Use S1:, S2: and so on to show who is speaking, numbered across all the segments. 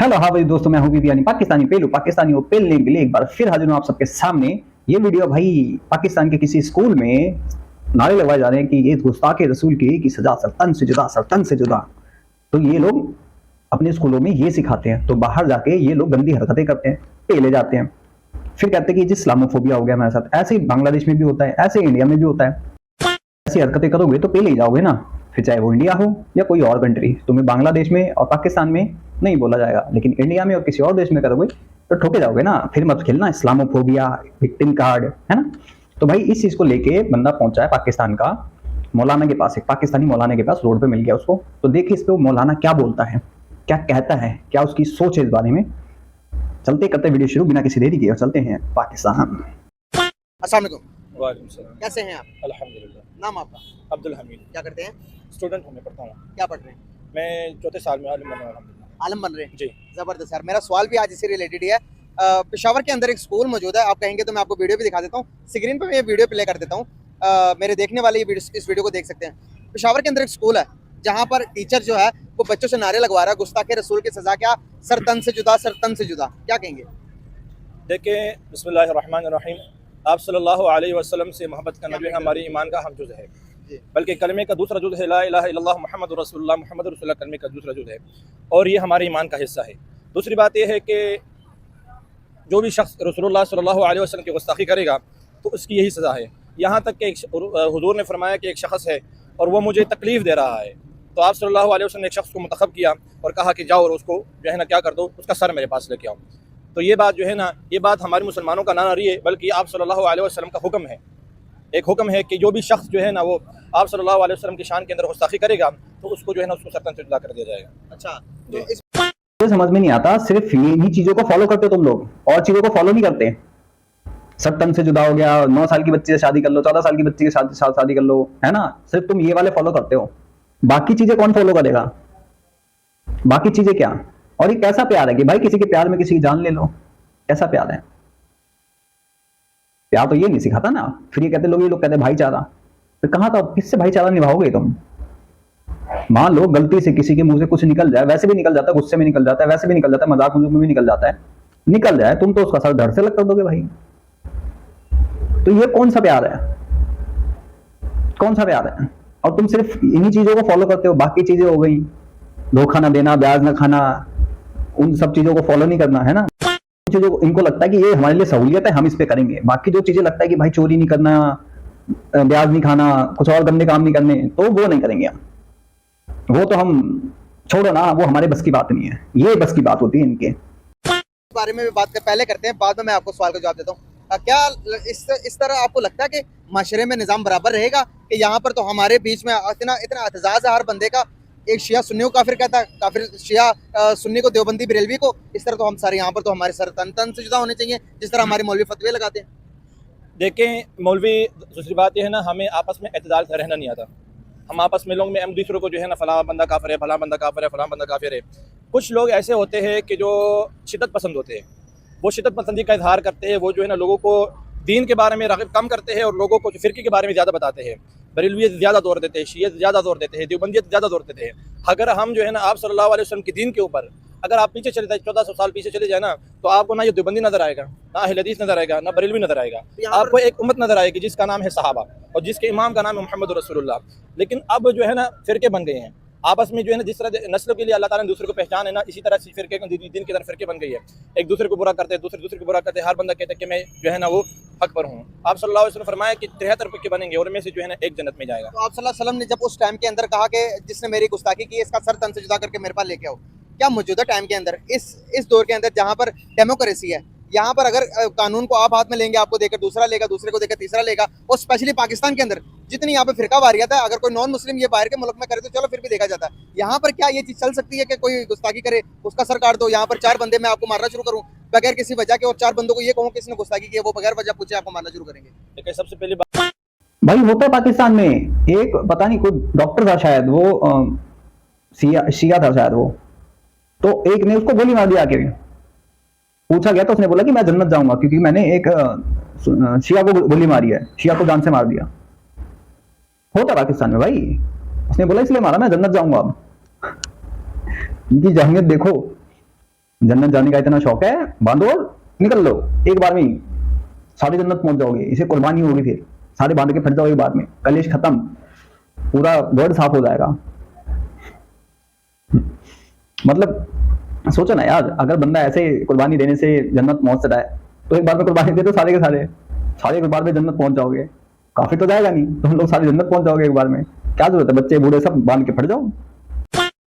S1: Hello हाँ भाई दोस्तों, मैं हूँ बीबी यानी पाकिस्तानी पेलू पाकिस्तानी पेलने के लिए एक बार फिर हाजिर हूँ आप सबके सामने। ये वीडियो भाई पाकिस्तान के किसी स्कूल में नारे लगवाए जा रहे हैं कि ये गुस्ताखे रसूल की सजा सरतन से जुदा, सरतन से जुदा। तो ये लोग अपने स्कूलों में ये सिखाते हैं, तो बाहर जाके ये लोग गंदी हरकतें करते हैं, पेले जाते हैं, फिर कहते हैं कि जी इस्लामोफोबिया हो गया हमारे साथ। ऐसे ही बांग्लादेश में भी होता है, ऐसे इंडिया में भी होता है। ऐसी हरकतें करोगे तो पेले ही जाओगे ना, फिर चाहे वो इंडिया हो या कोई और कंट्री। तुम्हें बांग्लादेश में और पाकिस्तान में नहीं बोला जाएगा, लेकिन इंडिया में और किसी और देश में करोगे तो ठोके जाओगे ना। फिर मत खेलना इस्लामोफोबिया, विक्टिम कार्ड, है ना। तो भाई इस चीज को लेके बंदा पहुंचा है पाकिस्तान का मौलाना के पास, एक पाकिस्तानी मौलाना के पास, रोड पे मिल गया उसको। तो देखिए इस पे वो मौलाना क्या बोलता है, क्या कहता है, क्या उसकी सोच है इस बारे में। चलते करते वीडियो शुरू बिना किसी देरी के, और चलते हैं पाकिस्तान।
S2: अस्सलाम वालेकुम।
S3: वालेकुम सलाम।
S2: कैसे हैं आप?
S3: अल्हम्दुलिल्लाह।
S2: नाम आपका?
S3: अब्दुल हमीद।
S2: क्या करते हैं?
S3: स्टूडेंट हूँ, मैं पढ़ता हूँ।
S2: क्या पढ़ रहे हैं?
S3: मैं चौथे साल में आलिम बना हूँ अल्हम्दुलिल्लाह।
S2: आलम बन रहे हैं?
S3: जी।
S2: जबरदस्त यार। मेरा सवाल भी आज इसी रिलेटेड ही है। पेशावर के अंदर एक स्कूल मौजूद है, आप कहेंगे तो मैं आपको वीडियो भी दिखा देता हूँ। स्क्रीन पर मैं ये वीडियो प्ले कर देता हूँ, मेरे देखने वाले इस वीडियो को देख सकते हैं। पेशावर के अंदर एक स्कूल है जहाँ पर टीचर जो है वो बच्चों से नारे लगवा रहा है, गुस्ताखे रसूल की सजा क्या, सरतन से जुदा, सरतन से जुदा। क्या कहेंगे?
S3: देखिए, बिस्मिल्लाहिर्रहमानिर्रहीम। आप सल्लल्लाहु अलैहि वसल्लम से मोहब्बत करना जो है हमारी ईमान का हम जुज़ है, बल्कि कलमे का दूसरा जुज़ है ला इलाहा इल्लल्लाह मुहम्मदुर रसूलुल्लाह, मुहम्मदुर रसूलुल्लाह कलमे का दूसरा जुज़ है, और ये हमारे ईमान का हिस्सा है। दूसरी बात यह है कि जो भी शख्स रसूलुल्लाह सल्लल्लाहु अलैहि वसल्लम की गुस्ताखी करेगा तो उसकी यही सज़ा है। यहाँ तक कि हुज़ूर ने फरमाया कि एक शख्स है और वो मुझे तकलीफ़ दे रहा है, तो आप सल्लल्लाहु अलैहि वसल्लम ने एक शख्स को मुंतखब किया और कहा कि जाओ और उसको जो है ना क्या कर दो, उसका सर मेरे पास लेके आओ। तो ये बात जो है ना, ये बात हमारे मुसलमानों का ना रही है, बल्कि आप सल्लल्लाहु अलैहि वसल्लम का हुक्म है। एक हुक्म है कि जो भी शख्स जो है ना वो आप सल्लल्लाहु अलैहि वसल्लम की शान के अंदर गुस्ताखी करेगा तो उसको जो है ना उसको सरतन से जुदा कर दिया जाएगा।
S2: अच्छा, तो
S3: जी।
S2: इस
S1: समझ में नहीं आता, सिर्फ इन्हीं चीजों को फॉलो करते हो तुम लोग, और चीजों को फॉलो नहीं करते। सरतन से जुदा हो गया, 9 साल की बच्ची से शादी कर लो, 14 साल की बच्ची के साथ शादी कर लो, है ना। सिर्फ तुम ये वाले फॉलो करते हो, बाकी चीजें कौन फॉलो करेगा? बाकी चीजें क्या? और ये कैसा प्यार है कि भाई किसी के प्यार में किसी की जान ले लो? कैसा प्यार है? प्यार तो ये नहीं सिखाता ना। फिर ये कहते लोग, ये लोग कहते भाईचारा, फिर कहां था, किससे भाईचारा निभाओगे तुम? मान लो गलती से किसी के मुंह से कुछ निकल जाए, वैसे भी निकल जाता है, गुस्से में निकल जाता है, वैसे भी निकल जाता है, मजाक मजूक में भी निकल जाता है, निकल जाए, तुम तो उसका सर धड़ से लग कर दोगे भाई। तो ये कौन सा प्यार है? कौन सा प्यार है? और तुम सिर्फ इन्हीं चीजों को फॉलो करते हो, बाकी चीजें हो गई धोखा ना देना, ब्याज ना खाना, उन सब चीजों को फॉलो नहीं करना, है ना। चीजों को इनको लगता है कि ये हमारे लिए सहूलियत है, हम इस पे करेंगे। बाकी जो चीजें लगता है कि भाई चोरी नहीं करना, ब्याज नहीं खाना, कुछ और गंदे काम नहीं करने, तो वो नहीं करेंगे हम। वो तो हम छोड़ो ना, वो हमारे बस की बात नहीं है, ये बस की बात होती है इनके।
S2: बारे में भी बात पहले करते हैं, बाद में मैं आपको सवाल का जवाब देता हूँ। क्या इस तरह आपको लगता है कि माशरे में निज़ाम बराबर रहेगा कि यहाँ पर तो हमारे बीच में इतना एतजाज़ है हर बंदे का, एक शिया सुन्नी को काफिर कहता है, काफिर शिया सुन्नी को, देवबंदी बरेलवी को, इस तरह तो हम सारे यहाँ पर तो हमारे सर तन से जुदा होने चाहिए, जिस तरह हमारे मौलवी फतवे लगाते हैं।
S3: देखें मौलवी, दूसरी बात यह है ना, हमें आपस में एतदाल से रहना नहीं आता। हम आपस में लोग में हम दूसरों को जो है ना फला बंदा काफिर है, फला बंदा काफिर है, फला बंदा काफिर है। कुछ लोग ऐसे होते हैं कि जो शिद्दत पसंद होते हैं, वो शिद्दत पसंदी का इजहार करते हैं, वो जो है ना लोगों को दीन के बारे में राग़िब कम करते हैं और लोगों को फ़िरक़े के बारे में ज़्यादा बताते हैं। बरेलवियत ज़्यादा जोर देते हैं, शियत ज़्यादा जोर देते हैं, देवबंदियत ज़्यादा जोर देते हैं। अगर हम जो है ना आप सल्लल्लाहु अलैहि वसल्लम के दीन के ऊपर अगर आप पीछे चले जाए, 1400 साल पीछे चले जाए ना, तो आपको ना ये देवबंदी नजर आएगा, ना अहले हदीस नजर आएगा, ना बरेलवी नजर आएगा। आपको एक उम्मत नजर आएगी जिसका नाम है सहाबा और जिसके इमाम का नाम है मुहम्मद रसूलुल्लाह। लेकिन अब जो है ना फ़िरके बन गए हैं आपस में, जो है ना जिस तरह नस्ल के लिए अल्लाह ताला ने दूसरे को पहचान है ना, इसी तरह से फ़िरके दीन की तरह फ़िरके बन गई है। एक दूसरे को बुरा करते हैं, दूसरे को बुरा करते हैं, हर बंदा कहता है कि मैं जो है ना वो हक पर हूँ। आप सल्लल्लाहु अलैहि वसल्लम फरमाया कि 73 फ़िरके बनेंगे और में से जो है ना एक जन्नत में जाएगा।
S2: तो आप सल्लल्लाहु अलैहि वसल्लम ने जब उस टाइम के अंदर कहा कि जिसने मेरी गुस्ताखी की इसका सर तन से जुदा करके मेरे पास लेके आओ, क्या मौजूदा टाइम के अंदर इस दौर के अंदर जहाँ पर डेमोक्रेसी है, यहाँ पर अगर कानून को आप हाथ में लेंगे, आपको देकर दूसरा लेगा, दूसरे को देकर तीसरा लेगा, और स्पेशली पाकिस्तान के अंदर जितनी यहाँ पे फिरका वारियत है, अगर कोई नॉन मुस्लिम ये बाहर के मुल्क में करे तो चलो फिर भी देखा जाता है। यहाँ पर क्या ये चीज चल सकती है कि कोई गुस्ताखी करे उसका सर काट दो, यहाँ पर 4 बंदे मैं आपको मारना शुरू करूँ बगैर किसी वजह के, और 4 बंदों को ये कहूँ किसने गुस्ताखी की है, वो बगैर वजह पूछे आपको मारना शुरू करेंगे?
S3: देखिए, सबसे पहली बात
S1: भाई होता है पाकिस्तान में, एक पता नहीं कोई डॉक्टर था शायद, वो शिया था शायद वो, तो एक ने उसको गोली मार दिया आके। पूछा गया तो उसने बोला कि मैं जन्नत जाऊंगा क्योंकि मैंने एक शिया को गोली मारी है, शिया को जान से मार दिया। होता पाकिस्तान में भाई, उसने बोला इसलिए मारा, मैं जन्नत जाऊंगा। अब इनकी जहनीत देखो, जन्नत जाने का इतना शौक है, बांधो निकल लो एक बार में ही, सारी जन्नत पहुंच जाओगे। इसे कुर्बानी होगी, फिर सारे बांध के फट जाओगे बाद में, कलेश खत्म, पूरा वर्ड साफ हो जाएगा। मतलब सोचो ना यार, अगर बंदा ऐसे कुर्बानी देने से जन्नत पहुंच रहा है तो एक बार में कुर्बानी दे दो सारे के सारे एक बार में जन्नत पहुंच जाओगे। काफी तो जाएगा नहीं, तुम लोग सारी जन्नत पहुंच जाओगे एक बार में, क्या जरूरत है बच्चे बूढ़े सब बांध के फट जाओ।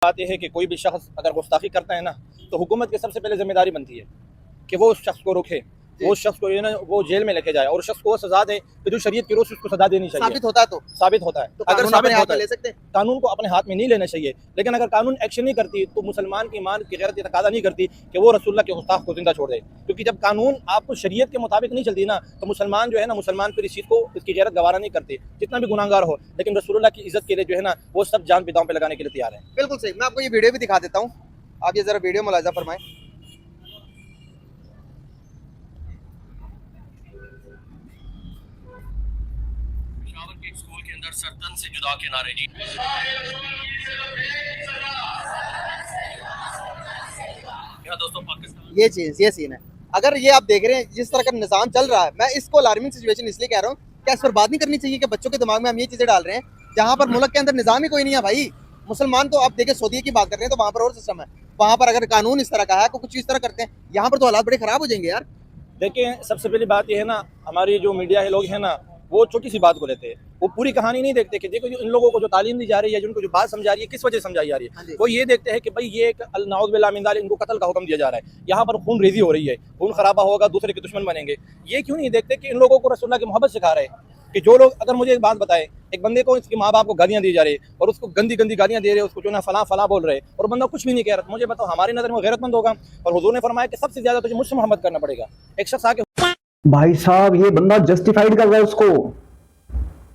S3: बात यह है कि कोई भी शख्स अगर गुस्ताखी करता है ना, तो हुकूमत की सबसे पहले जिम्मेदारी बनती है कि वो उस शख्स को रोके, वो शख्स को वो जेल में लेके जाए, और शख्स को वो सजा दे कि जो शरीयत की रोश उसको सजा देनी चाहिए।
S2: साबित होता है तो
S3: साबित होता है,
S2: तो
S3: अगर
S2: कानून
S3: साबित
S2: अपने हाथ
S3: होता
S2: में
S3: है,
S2: ले सकते हैं।
S3: कानून को अपने हाथ में नहीं लेना चाहिए, लेकिन अगर कानून एक्शन नहीं करती तो मुसलमान की ईमान की गैरत तकादा नहीं करती कि वो रसूलुल्लाह के गुस्ताख को जिंदा छोड़ दे। क्योंकि जब कानून आपको शरीयत के मुताबिक नहीं चलती ना, तो मुसलमान जो है ना, मुसलमान फिर इस चीज़ को, इसकी गैरत गवारा नहीं करते, जितना भी गुनाहगार हो, लेकिन रसूलुल्लाह की इज्जत के लिए जो है ना, वो सब जान पे दांव पे लगाने के लिए तैयार है।
S2: बिल्कुल सही। मैं आपको ये वीडियो भी दिखा देता हूँ, आप ये जरा वीडियो मुलाजा फरमाएं।
S3: पेशावर के स्कूल के अंदर सरतन से जुदा के नारे जी। दोस्तों पाकिस्तान,
S2: ये चीज, ये सीन है। अगर ये आप देख रहे हैं जिस तरह का निज़ाम चल रहा है, मैं इसको अलार्मिंग सिचुएशन इसलिए कह रहा हूँ, क्या इस पर बात नहीं करनी चाहिए कि बच्चों के दिमाग में हम ये चीजें डाल रहे हैं जहाँ पर मुल्क के अंदर निज़ाम ही कोई नहीं है भाई। मुसलमान तो आप देखें, सऊदी की बात कर रहे हैं तो वहाँ पर और सिस्टम है, वहाँ पर अगर कानून इस तरह का है, कुछ इस तरह करते हैं, यहाँ पर तो हालात बड़े खराब हो जाएंगे यार।
S3: देखिए, सबसे पहली बात यह है ना, हमारी जो मीडिया है लोग हैं ना, वो छोटी सी बात को लेते हैं, वो पूरी कहानी नहीं देखते कि देखो इन लोगों को जो तालीम दी जा रही है, जिनको जो बात समझा रही है, किस वजह से समझाई जा रही है। वो ये देखते हैं कि भाई ये एक नाउज़ बिल्लाह मिन ज़ालिक, इनको कत्ल का हुक्म दिया जा रहा है, यहाँ पर खून रेजी हो रही है, खून खराबा होगा, दूसरे के दुश्मन बनेंगे। ये क्यों नहीं देखते कि इन लोगों को रसूलुल्लाह की मोहब्बत सिखा रहे हैं कि जो लोग, अगर मुझे एक बात बताए, एक बंदे को इसके माँ बाप को गालियाँ दी जा रही है और उसको गंदी गंदी गालियाँ दे रहे हैं, उसको जो ना फला फला बोल रहे हैं, और बंदा कुछ भी नहीं कह रहा, मुझे बताओ हमारी नज़र में गैरतमंद होगा? और हुजूर ने फरमाया कि सबसे ज्यादा तुझे मुझसे मोहब्बत करना पड़ेगा। एक शख्स आके,
S1: भाई साहब ये बंदा जस्टिफाइड कर रहा है उसको,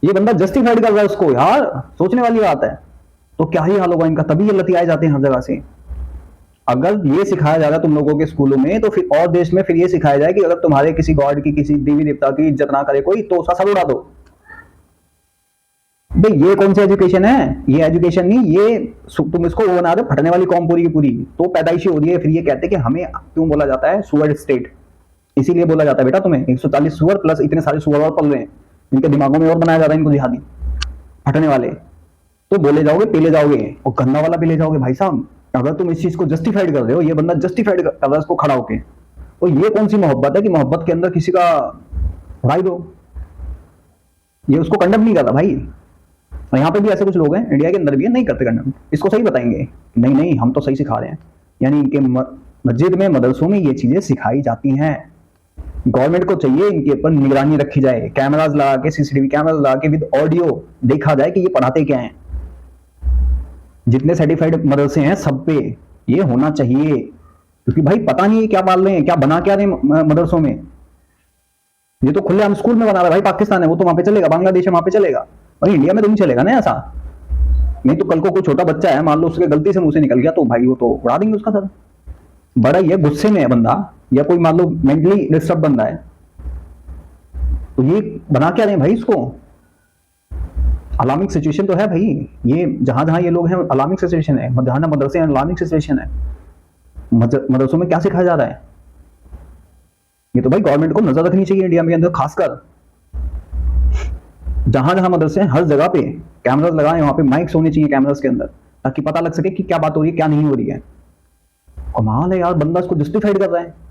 S1: ये बंदा जस्टिफाइड कर रहा है उसको, यार सोचने वाली बात है। तो क्या ही हाल होगा इनका, तभी ये लतियाए जाते हैं हर जगह से। अगर ये सिखाया जा रहा है तुम लोगों के स्कूलों में, तो फिर और देश में फिर ये सिखाया जाए कि अगर तुम्हारे किसी गॉड की, किसी देवी देवता की इज्जत ना करे कोई, तो उसका सर उड़ा दो। भाई ये कौन सी एजुकेशन है? ये एजुकेशन नहीं, ये तुम इसको वो बना रहे फटने वाली कौम पूरी की पूरी, तो पैदाइशी हो रही है। फिर ये कहते हैं कि हमें क्यों बोला जाता है सुअर स्टेट, इसीलिए बोला जाता है बेटा तुम्हें 140 सुअर प्लस इतने सारे सुअर और पल रहे हैं, इनके दिमागों में और बनाया जा रहा है इनको जिहादी फटने वाले। तो बोले जाओगे, पीले जाओगे, और गंदा वाला पीले जाओगे। भाई साहब अगर तुम इस चीज को जस्टिफाइड कर रहे हो, ये बंदा जस्टिफाइड कर रहा है इसको खड़ा होके, तो ये कौन सी मोहब्बत है कि मोहब्बत के अंदर किसी का उड़ाई दो? ये उसको कंडम नहीं कर रहा भाई। और यहाँ पे भी ऐसे कुछ लोग हैं, इंडिया के अंदर भी है, नहीं करते कंडम, इसको सही बताएंगे, नहीं नहीं हम तो सही सिखा रहे हैं। यानी इनके मस्जिद में, मदरसों में ये चीजें सिखाई जाती हैं। गवर्नमेंट को चाहिए इनके ऊपर निगरानी रखी जाए, कैमराज लगा के, सीसीटीवी कैमराज लगा के विद ऑडियो देखा जाए कि ये पढ़ाते क्या हैं। जितने सर्टिफाइड मदरसे हैं सब पे ये होना चाहिए, क्योंकि भाई पता नहीं क्या पाल रहे हैं, क्या बना क्या रहे हैं मदरसों में। ये तो खुलेआम स्कूल में बना रहा है भाई, पाकिस्तान है वो तो वहां पे चलेगा, बांग्लादेश है वहां पे चलेगा, और इंडिया में तो नहीं चलेगा ना ऐसा। नहीं तो कल को कोई छोटा बच्चा है, मान लो उसके गलती से मुंह से निकल गया, तो भाई वो तो उड़ा देंगे उसका सर। बड़ा ये गुस्से में है बंदा, या कोई मान लो मेंटली डिस्टर्ब बंदा है, तो ये बना क्या रहे हैं भाई इसको? अलार्मिंग सिचुएशन तो है भाई, ये जहां जहां ये लोग हैं अलार्मिंग सिचुएशन है, जहां मदरसे हैं अलार्मिंग सिचुएशन है। मदरसों में क्या सिखाया जा रहा है? ये तो भाई गवर्नमेंट को नजर रखनी चाहिए इंडिया में अंदर, खासकर जहां जहां मदरसे हैं हर जगह पे कैमरास लगाएं, वहां पे माइक्स होने चाहिए कैमरास के अंदर, ताकि पता लग सके कि क्या बात हो रही है क्या नहीं हो रही है। कमाल है यार, बंदा इसको जस्टिफाइड कर रहा है,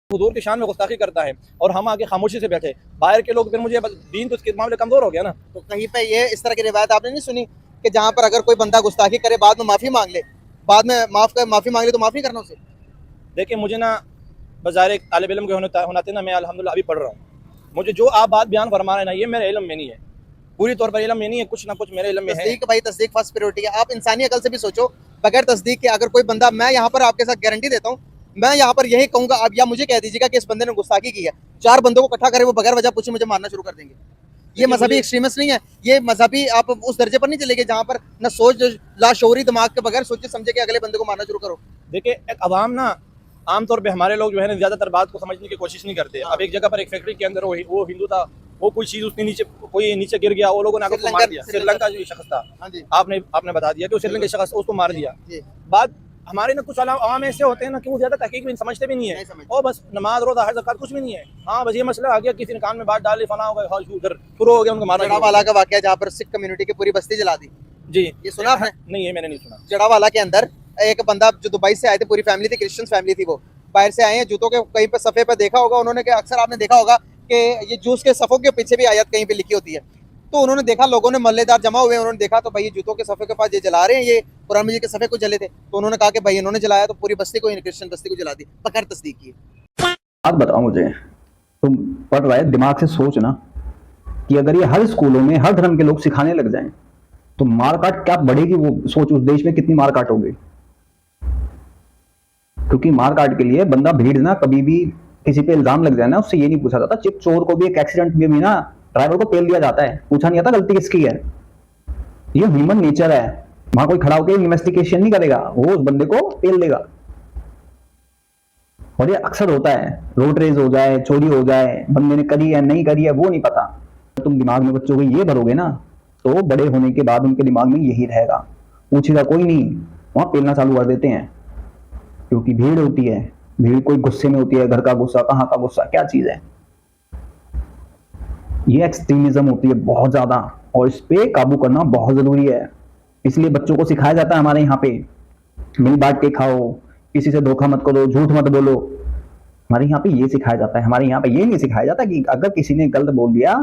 S3: हुजूर की शान में गुस्ताखी करता है, और हम आगे खामोशी से बैठे। बाहर के लोग, फिर मुझे दीन तो इसके मामले कमजोर हो गया ना।
S2: तो कहीं पे ये इस तरह की रिवायत आपने नहीं सुनी कि जहाँ पर अगर कोई बंदा गुस्ताखी करे, बाद में माफी मांग ले, बाद में माफी मांग ले तो माफी करना उसे?
S3: देखिए, मुझे ना बाजार एक तालिब इल्म के होने ना, मैं अल्हम्दुलिल्लाह अभी पढ़ रहा हूँ, मुझे जो आप बात बयान फरमा रहे हैं ना, ये मेरे इल्म में नहीं है, पूरी तौर पर इल्म में नहीं है, कुछ ना कुछ मेरे इल्म में है।
S2: तस्दीक भाई, तस्दीक फर्स्ट प्रायोरिटी है। आप इंसानी अकल से भी सोचो, बगैर तस्दीक के अगर कोई बंदा, मैं यहाँ पर आपके साथ गारंटी देता हूँ, मैं यहाँ पर यही कहूंगा, आप या मुझे कह दीजिएगा कि इस बंदे ने गुस्ताखी की है, 4 बंदों को इकट्ठा करे, वो बगैर वजह पूछे मुझे मारना शुरू कर देंगे। ये मजहबी एक्सट्रीमिस्ट नहीं है, ये मजहबी आप उस दर्जे पर नहीं चलेंगे जहाँ पर न सोच, लाशोरी दिमाग के बगैर सोचे समझे के अगले बंदे को मारना शुरू करो।
S3: देखिए, एक अवाम ना, आमतौर पे हमारे लोग जो है ना ज्यादातर बात को समझने की कोशिश नहीं करते। अब एक जगह पर एक फैक्ट्री के अंदर वो हिंदू था, वो कोई चीज उसने नीचे गिर गया, वो लोगों ने आकर मार दिया। श्रीलंका जो शख्स था, आपने बता दिया कि वो श्रीलंका शख्स उसको मार दिया। बात हमारे ना कुछ आवाम ऐसे होते हैं ना कि वो ज्यादा तहकीक भी समझते भी नहीं
S2: नहीं
S3: है,
S2: समझते।
S3: और बस नमाज रोजा हज ज़कात कुछ भी नहीं है। हाँ बस ये मसला आ गया, किसी ने कान में बात डाली, फना हो गया, हाँ उधर शुरू हो गया उनको मारना।
S2: जड़ावाला का वाकया जहाँ पर सिख कम्युनिटी की पूरी बस्ती जला दी,
S3: जी
S2: ये सुना आपने?
S3: नहीं, ये मैंने नहीं सुना।
S2: जड़ावाला के अंदर एक बंदा जो दुबई से आए थे, पूरी फैमिली थी, क्रिश्चियन फैमिली थी, वो बाहर से आए हैं, जूतों के कहीं पे सफ़े पे देखा होगा उन्होंने कि अक्सर आपने देखा होगा कि ये जूस के सफ़ों के पीछे भी आयत कहीं पे लिखी होती है। तो उन्होंने देखा, लोगों ने मोहल्लेदार जमा हुए, उन्होंने देखा तो भाई ये जूतों के सफ़े के पास ये जला रहे हैं, ये कुरान मजीद के सफ़े को जले थे। तो उन्होंने कहा कि भाई इन्होंने जलाया तो पूरी बस्ती को, क्रिश्चियन बस्ती को जला दी, बगैर तस्दीक किए।
S1: बात बताओ मुझे, तुम पढ़ रहे दिमाग से सोच ना कि अगर ये हर स्कूलों में हर धर्म के लोग सिखाने लग जाएं तो मारकाट क्या बढ़ेगी, वो सोच उस देश में कितनी मारकाट होगी। क्योंकि मारकाट के लिए बंदा भीड़ ना, कभी भी किसी पे इल्जाम लग जाए ना, उससे ये नहीं पूछा जाता। चिप चोर को भी एक एक्सीडेंट में भी ना ड्राइवर को पेल दिया जाता है, पूछा नहीं जाता गलती किसकी है। ये ह्यूमन नेचर है, वहां कोई खड़ा होकर इन्वेस्टिगेशन नहीं करेगा, वो उस बंदे को पेल देगा। और ये अक्सर होता है, रोड रेज हो जाए, चोरी हो जाए, बंदे ने करी है नहीं करी है वो नहीं पता। तुम दिमाग में बच्चों को ये भरोगे ना तो बड़े होने के बाद उनके दिमाग में यही रहेगा, पूछेगा कोई नहीं, वहां पेलना चालू कर देते हैं। क्योंकि भीड़ होती है, भीड़ कोई गुस्से में होती है, घर का गुस्सा, कहाँ का गुस्सा, क्या चीज है। ये एक्सट्रीमिज्म होती है बहुत ज्यादा, और इस पे काबू करना बहुत जरूरी है। इसलिए बच्चों को सिखाया जाता है हमारे यहाँ पे, मिल बांट के खाओ, किसी से धोखा मत करो, झूठ मत बोलो। हमारे यहाँ पे ये सिखाया जाता है। हमारे यहाँ पे ये नहीं सिखाया जाता कि अगर किसी ने गलत बोल दिया,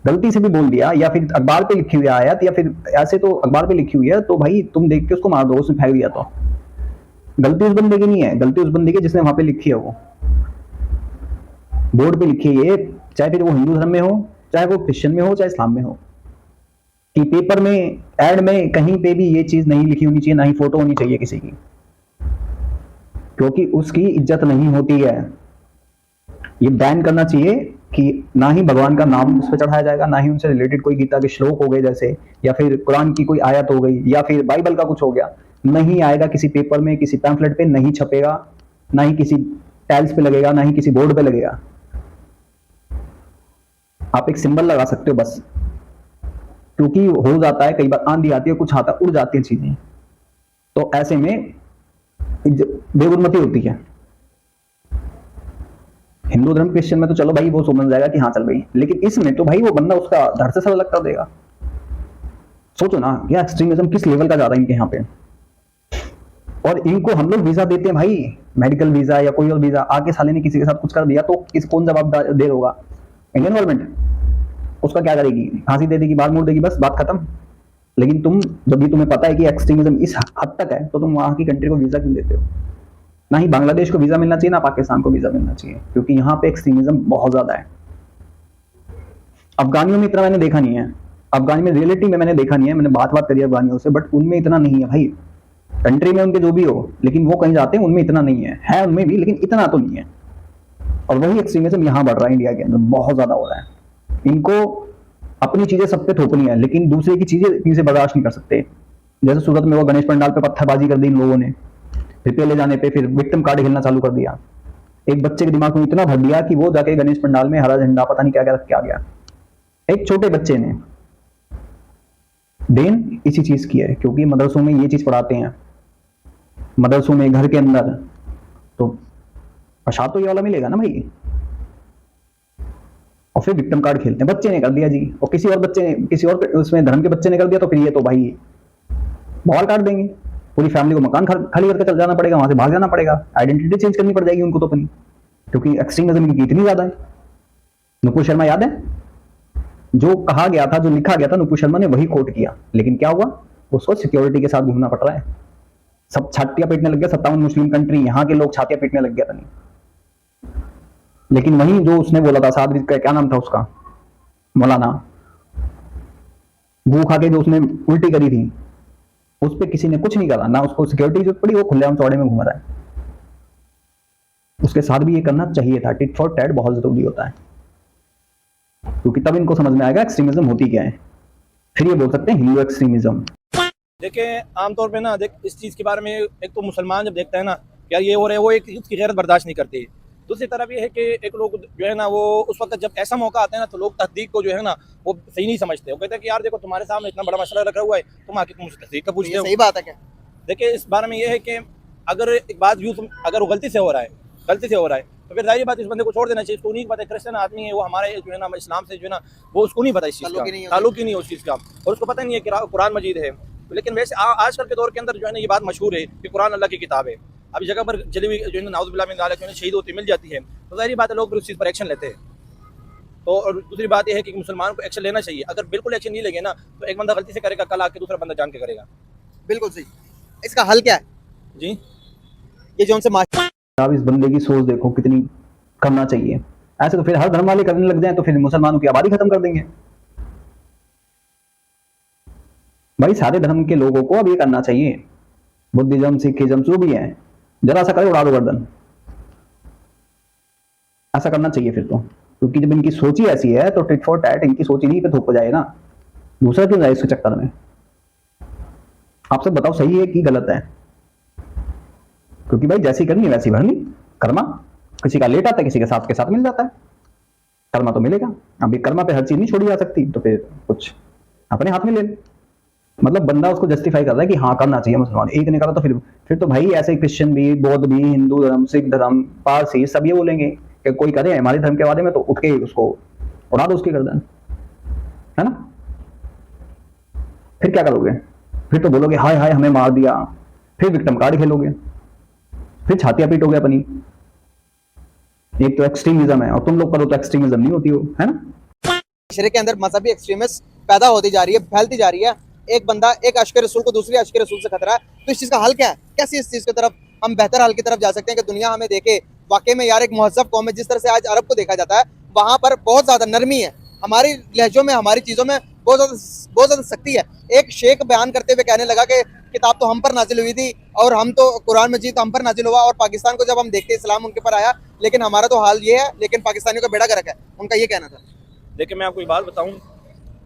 S1: गलती से भी बोल दिया, या फिर अखबार पे लिखी हुई आयत, या फिर ऐसे तो अखबार पे लिखी हुई है तो भाई तुम देख के उसको मार दो, उसने फेंक दिया तो गलती उस बंदे की नहीं है, गलती उस बंदे की जिसने वहां पे लिखी है, वो बोर्ड पे लिखी है ये, चाहे फिर वो हिंदू धर्म में हो, चाहे वो क्रिश्चियन में हो, चाहे इस्लाम में हो, कि पेपर में, एड में, कहीं पे भी ये चीज नहीं लिखी होनी चाहिए, ना ही फोटो होनी चाहिए किसी की, क्योंकि उसकी इज्जत नहीं होती है। ये बैन करना चाहिए कि ना ही भगवान का नाम उस पर चढ़ाया जाएगा, ना ही उनसे रिलेटेड कोई गीता के श्लोक हो गए जैसे, या फिर कुरान की कोई आयत हो गई, या फिर बाइबल का कुछ हो गया, नहीं आएगा किसी पेपर में, किसी पैम्फलेट पे नहीं छपेगा, ना ही किसी टाइल्स पे लगेगा, ना ही किसी बोर्ड पे लगेगा। आप एक सिंबल लगा सकते हो बस, क्योंकि हो जाता है कई बार आंधी आती है, कुछ आता उड़ जाती है चीजें, तो ऐसे में बेगुरमती होती है। हिंदू धर्म क्रिश्चियन में तो चलो भाई वो समझ जाएगा कि हाँ चल भाई, लेकिन इसमें तो भाई वो बंदा उसका धड़ से सर अलग कर देगा। सोचो ना क्या एक्सट्रीमिज्म किस लेवल का जा रहा है इनके यहाँ पे। और इनको हम लोग वीजा देते हैं भाई, मेडिकल वीजा या कोई और वीजा, आके साले ने किसी के साथ कुछ कर दिया तो कौन जवाबदार होगा? इंडियन गवर्नमेंट उसका क्या करेगी? फांसी दे देगी, बाल मोड़ देगी, बस बात खत्म। लेकिन तुम जब भी तुम्हें पता है कि एक्सट्रीमिज्म इस हद तक है तो तुम वहां की कंट्री को वीजा क्यों देते हो? ना ही बांग्लादेश को वीजा मिलना चाहिए, ना पाकिस्तान को वीजा मिलना चाहिए, क्योंकि यहाँ पे एक्सट्रीमिज्म बहुत ज्यादा है। अफगानियों में इतना मैंने देखा नहीं है, अफगानी में रियलिटी में मैंने देखा नहीं है, मैंने बात करी अफगानियों से, बट उनमें इतना नहीं है भाई। कंट्री में उनके जो भी हो, लेकिन वो कहीं जाते हैं उनमें इतना नहीं है उनमें भी, लेकिन इतना तो नहीं है। और वही एक्सट्रीमिज्म यहाँ बढ़ रहा है इंडिया के अंदर, बहुत ज्यादा हो रहा है। इनको अपनी चीजें सब पे थोपनी है, लेकिन दूसरे की चीजें इतनी से बर्दाश्त नहीं कर सकते। जैसे सूरत में वो गणेश पंडाल पे पत्थरबाजी कर दी इन लोगों ने, फिर पेले जाने पे फिर विक्टिम कार्ड खेलना चालू कर दिया। एक बच्चे के दिमाग में इतना भर दिया कि वो जाके गणेश पंडाल में हरा झंडा पता नहीं क्या क्या रख के आ गया। एक छोटे बच्चे ने देन इसी चीज की है, क्योंकि मदरसों में ये चीज पढ़ाते हैं, मदरसों में घर के अंदर, तो प्रसाद तो ये वाला मिलेगा ना भाई। और फिर विक्टिम कार्ड खेलते हैं, बच्चे ने कर दिया जी, और किसी और बच्चे ने, किसी और उसमें धर्म के बच्चे ने कर दिया, तो फिर ये तो भाई बवाल काट देंगे, पूरी फैमिली को मकान खाली करके चल जाना पड़ेगा, वहां से भाग जाना पड़ेगा, आइडेंटिटी चेंज करनी पड़ जाएगी उनको तो अपनी, क्योंकि एक्सट्रीमिज्म इनकी इतनी ज्यादा है। नुपुर शर्मा याद है? जो कहा गया था, जो लिखा गया था, नुपुर शर्मा ने वही कोट किया, लेकिन क्या हुआ? उसको सिक्योरिटी के साथ घूमना पड़ रहा है, सब छातियां पीटने लग गया। 57 मुस्लिम कंट्री, यहाँ के लोग छातियां पीटने लग गया था नहीं। लेकिन वही जो उसने बोला था, सादरी का क्या नाम था उसका, मौलाना, वो खा के जो उसने उल्टी करी थी, उस पर किसी ने कुछ नहीं करा, ना उसको सिक्योरिटी जरूरत पड़ी, वो खुलेआम चौड़े में घूम रहा है। उसके साथ भी ये करना चाहिए था। टिट फॉर टैट बहुत जरूरी होता है, क्योंकि तब इनको समझ में आएगा एक्सट्रीमिज्म होती क्या है, फिर ये बोल सकते हैं हिंदू एक्सट्रीमिज्म।
S3: देखिए आमतौर पे ना, देख इस चीज़ के बारे में एक तो मुसलमान जब देखता है ना यार ये हो रहा है, वो एक उसकी गैरत बर्दाश्त नहीं करती। दूसरी तरफ ये है कि एक लोग जो है ना, वो उस वक्त जब ऐसा मौका आता है ना, तो लोग तहदीक को जो है ना वो सही नहीं समझते। वो कहते हैं कि यार देखो तुम्हारे सामने इतना बड़ा मसला रखा हुआ है, तुम आके मुझसे तहदीक का पूछते हो।
S2: सही बात है क्या?
S3: देखिए इस बारे में ये है कि अगर एक बात यूँ अगर वो गलती से हो रहा है तो फिर जाहिर बात इस बंदे को छोड़ देना चाहिए। इसको नहीं पता, क्रिश्चियन आदमी है वो, हमारे जो है ना इस्लाम से जो है ना वो उसको नहीं पता इस चीज़ का, ताल्लुक ही नहीं है उस चीज़ का, और उसको पता नहीं है कि कुरान मजीद है। लेकिन वैसे आजकल के दौर के अंदर जो है ना ये बात मशहूर है कि कुरान अल्लाह की किताब है। अभी जगह पर जली हुई जो है ना नाउज़ुबिल्लाह मिन ज़ालिक जो है शहीद होती मिल जाती है, तो जाहिर बात है लोग फिर उस चीज़ पर एक्शन लेते हैं। तो और दूसरी बात यह है कि मुसलमान को एक्शन लेना चाहिए। अगर बिल्कुल एक्शन नहीं लेंगे ना तो एक बंदा गलती से करेगा, कल आके दूसरा बंदा जान के करेगा।
S2: बिल्कुल सही। इसका हल क्या है
S3: जी,
S2: ये जो उनसे
S1: आप इस बंदे की सोच देखो कितनी करना चाहिए। ऐसे तो फिर हर धर्म वाले करने लग जाएं तो फिर मुसलमानों की आबादी खत्म कर देंगे। भाई सारे धर्म के लोगों को अब ये करना चाहिए, बुद्धिज्म सिखिज्म जो भी है, जरा सा करे उड़ा दो गर्दन, ऐसा करना चाहिए फिर तो। क्योंकि जब इनकी सोच ही ऐसी है तो टिट फॉर टैट इनकी सोच इन्हीं पे थोप जाए ना, दूसरा क्यों जाए इसके चक्कर में। आप सब बताओ सही है कि गलत है, क्योंकि भाई जैसी करनी वैसी भरनी। कर्मा किसी का लेट आता है, किसी के साथ मिल जाता है, कर्मा तो मिलेगा। अभी कर्मा पे हर चीज नहीं छोड़ी जा सकती, तो फिर कुछ अपने हाथ में ले। मतलब बंदा उसको जस्टिफाई कर रहा है कि हाँ करना चाहिए मुसलमान, एक ने करा तो फिर तो भाई ऐसे क्रिश्चियन भी, बौद्ध भी, हिंदू धर्म, सिख धर्म, पारसी सब ये बोलेंगे कि कोई करे हमारे धर्म के बारे में तो उठ के उसको उड़ा दो उसकी गर्दन, है ना। फिर क्या करोगे? फिर तो बोलोगे हाय हाय हमें मार दिया, फिर विक्टिम कार्ड खेलोगे, फिर छातियां पीटोगे अपनी। एक तो एक्सट्रीमिज्म है और तुम लोग करो तो एक्सट्रीमिज्म नहीं होती हो, है ना।
S2: माशरे के अंदर मजहबी एक्सट्रीमिस्ट पैदा होती जा रही है, फैलती जा रही है। एक बंदा एक अश्क रसूल को दूसरे अश्क रसूल से खतरा है, तो इस चीज़ का हल क्या है? कैसे इस चीज़ की तरफ हम बेहतर हल की तरफ जा सकते हैं कि दुनिया हमें देखे वाकई में यार एक महज़ब कौम है। जिस तरह से आज अरब को देखा जाता है वहाँ पर बहुत ज़्यादा नरमी है, हमारी लहजों में, हमारी चीज़ों में बहुत ज़्यादा सख्ती है। एक शेख बयान करते हुए कहने लगा कि किताब तो हम पर नाजिल हुई थी और हम तो कुरान मजीद तो हम पर नाजिल हुआ, और पाकिस्तान को जब हम देखते इस्लाम उनके पर आया, लेकिन हमारा तो हाल ये है। लेकिन पाकिस्तानियों का बेड़ा गर्क है, उनका ये कहना था।
S3: देखिए मैं आपको एक बात बताऊं,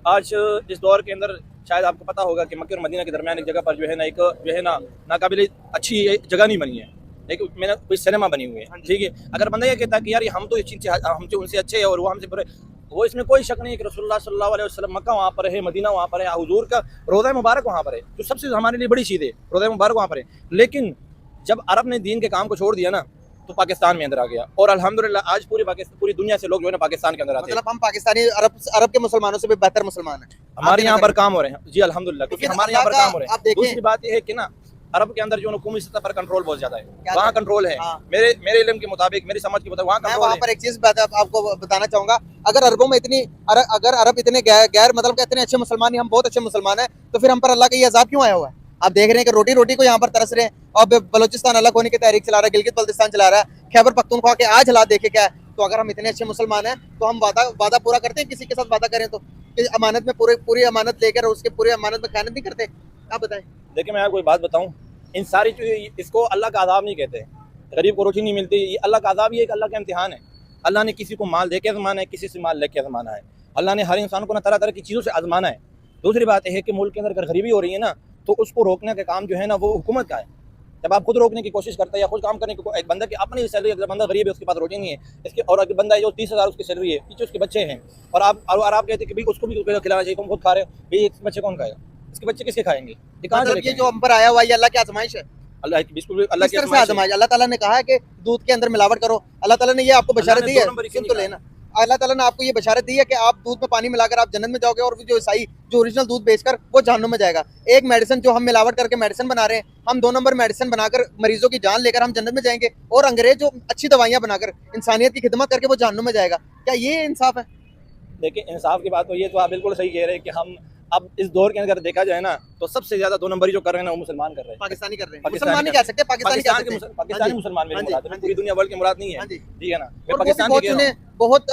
S3: आज इस दौर के अंदर शायद आपको पता होगा कि मक्के और मदीना के दरमियान एक जगह पर जो है ना एक जो है ना नाकाबिल अच्छी जगह नहीं बनी है, एक मैंने कोई सिनेमा बनी हुई है, ठीक है। अगर बंदा ये कहता है कि यार हम तो हमसे उनसे अच्छे हैं और वो हमसे बुरे, वो इसमें कोई शक नहीं है कि रसूलुल्लाह सल्लल्लाहु अलैहि वसल्लम मक्का वहाँ पर है, मदीना वहाँ पर है, हुजूर का रोज़ा मुबारक वहाँ पर है, जो सबसे हमारे लिए बड़ी चीज़ है, रोज़ा मुबारक वहाँ पर है। लेकिन जब अरब ने दीन के काम को छोड़ दिया ना तो पाकिस्तान में अंदर आ गया, और अल्हम्दुलिल्लाह आज पूरी दुनिया से लोग जो है ना पाकिस्तान के अंदर आते हैं।
S2: मतलब हम पाकिस्तानी अरब के मुसलमानों से भी बेहतर मुसलमान हैं,
S3: हमारे यहाँ पर काम हो रहे हैं जी अल्हम्दुलिल्लाह, क्योंकि हमारे यहाँ पर काम हो रहे हैं। दूसरी बात यह है कि ना अरब के अंदर जो हुकूमती सतह पर कंट्रोल बहुत ज्यादा है, वहाँ कंट्रोल है। मेरे इल्म के मुताबिक, मेरी समझ के मुताबिक वहाँ कंट्रोल है।
S2: वहाँ पर एक चीज आपको बताना चाहूंगा, अगर अरबों में अगर अरब इतने गैर मतलब के इतने अच्छे मुसलमान, हम बहुत अच्छे मुसलमान हैं, तो फिर हम पर अल्लाह का ये अजाब क्यों आया हुआ है? आप देख रहे हैं कि रोटी रोटी को यहाँ पर तरस रहे हैं, और बलोचिस्तान अलग होने की तहरीक चला रहा है, गिलगित बल्तिस्तान चला रहा है, खैबर पख्तूनख्वा के आज हालात देखे क्या है। तो अगर हम इतने अच्छे मुसलमान हैं तो हम वादा पूरा करते हैं, किसी के साथ वादा करें तो अमानत में पूरी अमानत लेकर उसके पूरी अमानत में खयानत नहीं करते? आप बताएं।
S3: देखिए मैं आपको एक बात बताऊं, इन सारी चीज़ें, इसको अल्लाह का अज़ाब नहीं कहते। गरीब को रोटी नहीं मिलती, ये अल्लाह का अज़ाब, ये एक अल्लाह का इम्तिहान है। अल्लाह ने किसी को माल दे के आजमाना है, किसी से माल लेके आजमाना है। अल्लाह ने हर इंसान को ना तरह तरह की चीज़ों से आजमाना है। दूसरी बात यह है कि मुल्क के अंदर अगर गरीबी हो रही है ना तो उसको रोकने का काम जो है ना वो हुकूमत का है। जब आप खुद रोकने की कोशिश करते हैं या खुद काम करने की, एक बंदा की अपनी सैलरी, अगर बंदा गरीब है उसके पास रोटी नहीं है इसके, और अगर बंदा है जो 30,000 उसकी सैलरी है, पीछे उसके बच्चे हैं, और आप कहते हैं कि भाई उसको भी खिलाना चाहिए, तुम खुद खा रहे हो, भाई इसके बच्चे कौन खाएगा? इसके बच्चे किसके खाएंगे? ये
S2: जो हम पर आया हुआ है अल्लाह की आजमाइश है।
S3: अल्लाह की बिल्कुल अल्लाह की
S2: आजमाइश। अल्लाह ताला ने कहा है कि दूध के अंदर मिलावट करो। अल्लाह ताला ने ये आपको बशारत दी है, सुन तो लेना। अल्लाह ताला ने आपको ये बशारत दी है कि आप दूध में पानी मिलाकर आप जन्नत में जाओगे, और जो ईसाई जो ओरिजिनल दूध बेचकर वो जहन्नुम में जाएगा। एक मेडिसिन जो हम मिलावट करके मेडिसिन बना रहे हैं, हम 2 नंबर मेडिसिन बनाकर मरीजों की जान लेकर हम जन्नत में जाएंगे, और अंग्रेज जो अच्छी दवाइयाँ बनाकर इंसानियत की खिदमत करके वो जहन्नुम में जाएगा। क्या ये इंसाफ है?
S3: देखिए इंसाफ की बात तो ये तो आप बिल्कुल सही कह रहे हैं कि हम अब इस दौर के अंदर देखा जाए ना तो सबसे ज्यादा 2 नंबरी जो कर रहे हैं ना वो मुसलमान कर रहे हैं,
S2: पाकिस्तानी कर रहे हैं। मुसलमान नहीं कह सकते,
S3: पाकिस्तानी मुसलमान मेरी मुराद है, पूरी दुनिया वर्ल्ड की मुराद नहीं है, ठीक है ना।
S2: मैं पाकिस्तान के बहुत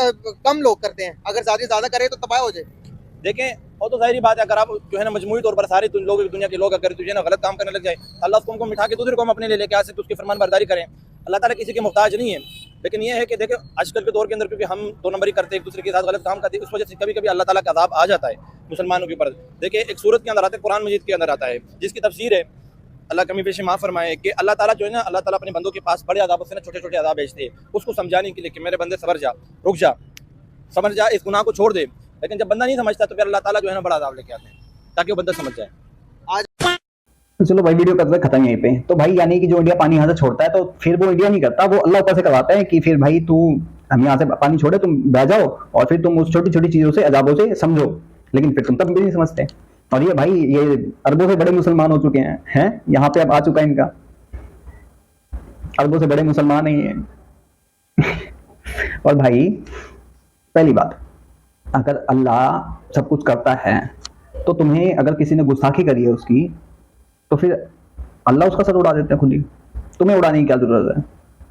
S2: कम लोग करते हैं, अगर ज्यादा करे तो तबाह हो जाए।
S3: देखें और तो जाहिर बात है, अगर आप जो है ना मजमूई तौर पर सारे लोग दुनिया के लोग अगर जो है ना गलत काम करने लग जाए, अल्लाह उसको मिठा के दूसरे कौम अपने लिए लेके आ सकते, उसकी फरमान बरदारी करें। अल्लाह ताला किसी के मोहताज नहीं है, लेकिन ये है कि देखो आजकल के दौर के अंदर क्योंकि हम 2 नंबरी करते हैं, एक दूसरे के साथ गलत काम करते हैं, उस वजह से कभी कभी अल्लाह ताला का अज़ाब आ जाता है मुसलमानों के ऊपर। देखिए एक सूरत के अंदर आता है, कुरान मजीद के अंदर आता है, जिसकी तफसीर है, अल्लाह कमी पेशी माफ़ फरमाए, कि अल्लाह ताला जो है ना, अल्लाह ताला अपने बंदों के पास बड़े अज़ाब से ना छोटे छोटे अज़ाब भेजते हैं, उसको समझाने के लिए कि मेरे बंदे सबर जा, रुक जा, समझ जा, इस गुनाह को छोड़ दे। लेकिन जब बंदा नहीं समझता तो फिर अल्लाह ताला जो है ना बड़ा अज़ाब लेके आते हैं ताकि वो बंदा समझ जाए।
S1: चलो भाई वीडियो करते खत्म यहीं पे। तो भाई यानी कि जो इंडिया पानी यहाँ से छोड़ता है तो फिर वो इंडिया नहीं करता, वो अल्लाह ऊपर से करवाता है कि फिर भाई तू हम यहाँ से पानी छोड़े, तुम बह जाओ और फिर तुम उस छोटी छोटी चीजों से अजाबों से समझो, लेकिन फिर तुम तब भी नहीं समझते। और ये भाई ये अरबों से बड़े मुसलमान हो चुके हैं यहाँ पे अब आ चुका है इनका, अरबों से बड़े मुसलमान ही हैं। और भाई पहली बात, अगर अल्लाह सब कुछ करता है तो तुम्हें अगर किसी ने गुस्ताखी करी है उसकी, तो फिर अल्लाह उसका सर उड़ा देते हैं खुद ही, तुम्हें उड़ाने की क्या जरूरत है?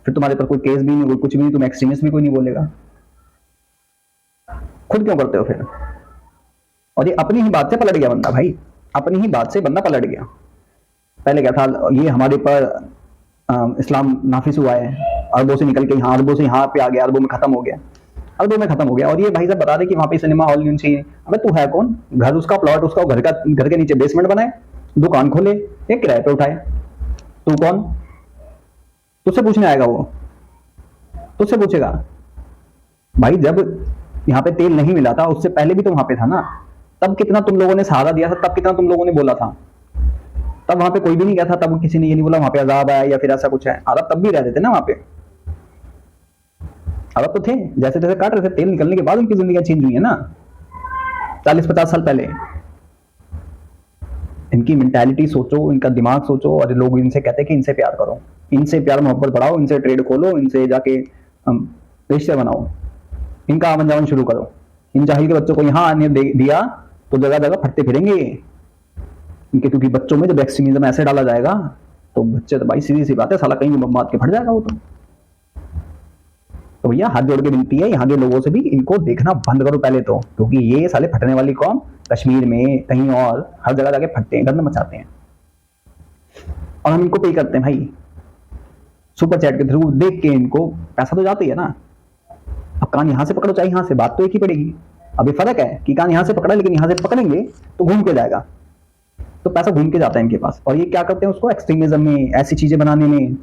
S1: फिर तुम्हारे पर कोई केस भी नहीं, कोई कुछ भी नहीं, तुम एक्सट्रीमिस्ट भी कोई नहीं बोलेगा, खुद क्यों करते हो फिर? और ये अपनी ही बात से पलट गया बंदा भाई, अपनी ही बात से बंदा पलट गया। पहले क्या था, ये हमारे पर इस्लाम नाफिज हुआ है, अरबों से निकल के यहाँ, अरबों से यहाँ पे आ गया, अरबों में खत्म हो गया, अरबों में खत्म हो गया। और ये भाई साहब बता रहे कि वहां पे सिनेमा हॉल नहीं चाहिए। अबे तू है कौन? घर उसका प्लॉट उसका, घर के नीचे बेसमेंट बनाए, दुकान खोले, एक किराए पे उठाए, तू कौन? तुझसे पूछने आएगा वो, तुझसे पूछेगा। भाई जब यहाँ पे तेल नहीं मिला था उससे पहले भी तो वहां पे था ना, तब कितना तुम लोगों ने सहारा दिया था, तब कितना तुम लोगों ने बोला था, तब वहां पे कोई भी नहीं गया था, तब किसी ने ये नहीं बोला वहां पे अजाब आया या फिर ऐसा कुछ है। अरब तब भी रहते थे ना वहां पे, अरब तो थे, जैसे जैसे काट रहे थे, तेल निकलने के बाद उनकी जिंदगी चेंज हुई है ना 40-50 साल पहले। इनकी मेंटालिटी सोचो, इनका दिमाग सोचो। और लोग इनसे कहते हैं कि इनसे प्यार करो, इनसे प्यार मोहब्बत बढ़ाओ, इनसे ट्रेड खोलो, इनसे जाके रिश्ते बनाओ, इनका आवन जावन शुरू करो। इन जाहिल के बच्चों को यहाँ आने दिया तो जगह जगह फटते फिरेंगे इनके, क्योंकि बच्चों में जब एक्सट्रीमिज्म ऐसे डाला जाएगा तो बच्चे तो भाई सीधी सी बात है, साला कहीं भी बम मार के फट जाएगा वो तो भैया हाथ जोड़ के विनती है यहाँ के लोगों से भी, इनको देखना बंद करो पहले तो, क्योंकि ये साले फटने वाली कौम कश्मीर में कहीं और हर जगह जाके फटते हैं, गंद मचाते हैं, और हम इनको पे करते हैं भाई सुपर चैट के थ्रू। देख के इनको पैसा तो जाता ही है ना। अब कान यहाँ से पकड़ो चाहे यहाँ से, बात तो एक ही पड़ेगी। अभी फर्क है कि कान यहाँ से पकड़ा, लेकिन यहाँ से पकड़ेंगे तो घूम के जाएगा, तो पैसा घूम के जाता है इनके पास। और ये क्या करते हैं, उसको एक्सट्रीमिज्म में, ऐसी चीजें बनाने में,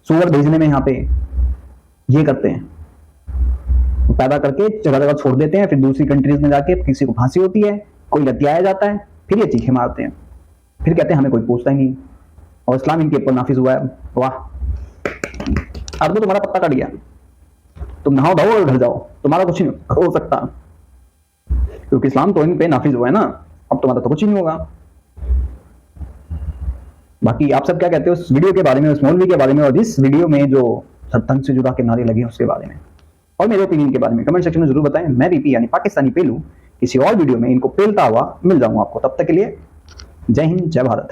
S1: सुअर भेजने में, यहाँ पे ये करते हैं, पैदा करके जगह जगह छोड़ देते हैं, फिर दूसरी कंट्रीज में जाके किसी को फांसी होती है, कोई लतियाया जाता है, फिर ये चीखें मारते हैं, फिर कहते हैं हमें कोई पूछता ही नहीं, और इस्लाम इनके ऊपर नाफिज हुआ है। वाह, अब तो तुम्हारा पत्ता कट गया, तुम नहाओ धाओ और घर जाओ, तुम्हारा कुछ नहीं हो सकता, क्योंकि इस्लाम तो इन पे नाफिज हुआ है ना, अब तुम्हारा तो कुछ ही नहीं होगा। बाकी आप सब क्या कहते हो इस वीडियो के बारे में, उस मौलवी के बारे में, और इस वीडियो में जो सत्संग से जुड़ा के नारे लगे हैं उसके बारे में, और मेरे ओपिनियन के बारे में कमेंट सेक्शन में जरूर बताएं। मैं रीपी यानी पाकिस्तानी पेलू किसी और वीडियो में इनको पेलता हुआ मिल जाऊंगा आपको। तब तक के लिए जय हिंद, जय भारत।